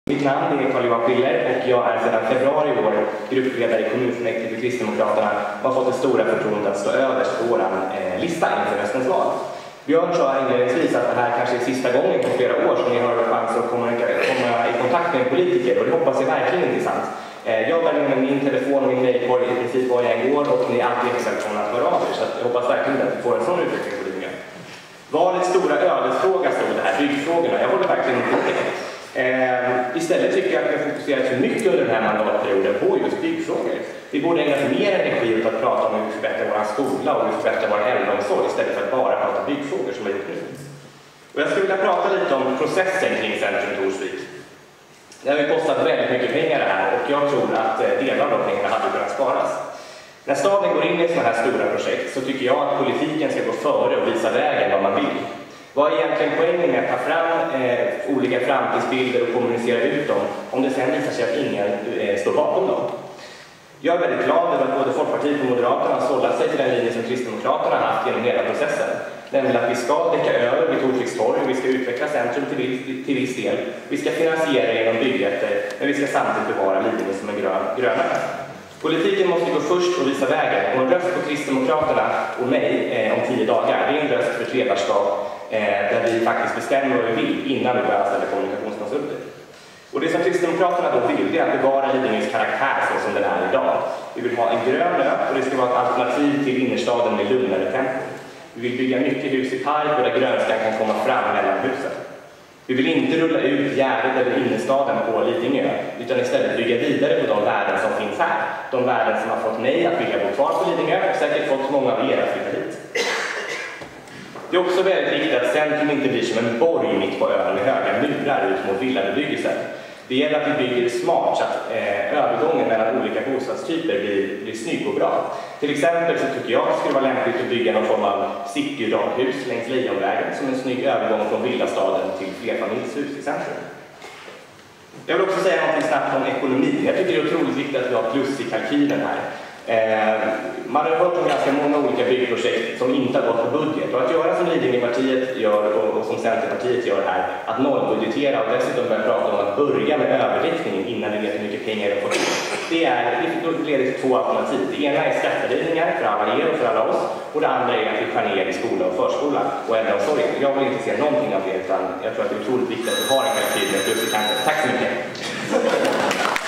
Mitt namn är Carl-Johan Schiller och jag är sedan februari i år gruppledare i kommunfullmäktige för Kristdemokraterna och har fått det stora förtroendet att stå överst på vår lista inför höstens val. Björn sa inledningsvis att det här kanske är sista gången på flera år som ni har chans att komma i kontakt med en politiker, och det hoppas jag verkligen inte är sant. Jag bär med min telefon och min mejlkorg i princip var jag än går, och ni är alltid välkomna att höra av er, så jag hoppas verkligen att vi får en sån utveckling på linjen. Valets stora ödesfråga stod det här, byggfrågorna. Jag håller verkligen inte med. Istället tycker jag att vi har fokuserat för mycket under den här mandatperioden på just byggfrågor. Vi borde ägna mer energi åt att prata om hur vi förbättrar vår skola och hur vi förbättrar vår äldreomsorg istället för att bara prata byggfrågor som vi har gjort nu. Och jag skulle vilja prata lite om processen kring Centrum Torsvik. Det har ju kostat väldigt mycket pengar det här, och jag tror att delar av de pengarna hade kunnat sparas. När staden går in i sådana här stora projekt så tycker jag att politiken ska gå före och visa vägen vad man vill. Vad är egentligen poängen med att ta fram olika framtidsbilder och kommunicera ut dem om det sen visar sig att ingen står bakom dem? Jag är väldigt glad över att både Folkpartiet och Moderaterna har sållat sig till den linje som Kristdemokraterna har haft genom hela processen. Nämligen att vi ska täcka över vid Torsviks torg, vi ska utveckla centrum till viss del, vi ska finansiera genom byggrätter, men vi ska samtidigt bevara Lidingö som en grönare. Politiken måste gå först och visa vägen, och en röst på Kristdemokraterna och mig om 10 dagar, det är en röst för ett ledarskap där vi faktiskt bestämmer vad vi vill innan vi börjar ställa kommunikationskonsulter. Och det som Kristdemokraterna då vill är att bevara Lidingös karaktär så som den är idag. Vi vill ha en grön ö, och det ska vara ett alternativ till innerstaden med lugnare tempo. Vi vill bygga mycket hus i park och där grönskan kan komma fram mellan husen. Vi vill inte rulla ut Gärdet eller innerstaden på Lidingö, utan istället bygga vidare på de värden som finns här. De värden som har fått mig att vilja bo kvar på Lidingö och säkert fått många av er att flytta hit. Det är också väldigt viktigt att centrum inte blir som en borg mitt på ön med höga murar ut mot villabebyggelsen. Det gäller att vi bygger smart så att övergången mellan olika bostadstyper blir snygg och bra. Till exempel så tycker jag att det skulle vara lämpligt att bygga någon form av cityradhus längs Lejonvägen som en snygg övergång från villastaden till flerfamiljshus i centrum. Jag vill också säga något snabbt om ekonomi. Jag tycker det är otroligt viktigt att vi har plus i kalkylen här. Man har hört om ganska många olika byggprojekt som inte har gått på budget, och att göra som Lidingöpartiet gör och som Centerpartiet gör här, att nollbudgetera och dessutom börja prata om att börja med överriktningen innan vi vet hur mycket pengar vi får till. Det leder till 2 alternativ. Det ena är skattehöjningar för alla er och för alla oss, och det andra är att vi skär ner i skola och förskola och äldreomsorgen. Jag vill inte se någonting av det, utan jag tror att det är otroligt viktigt att vi har en kalkyl med plus i kanten. Tack så mycket!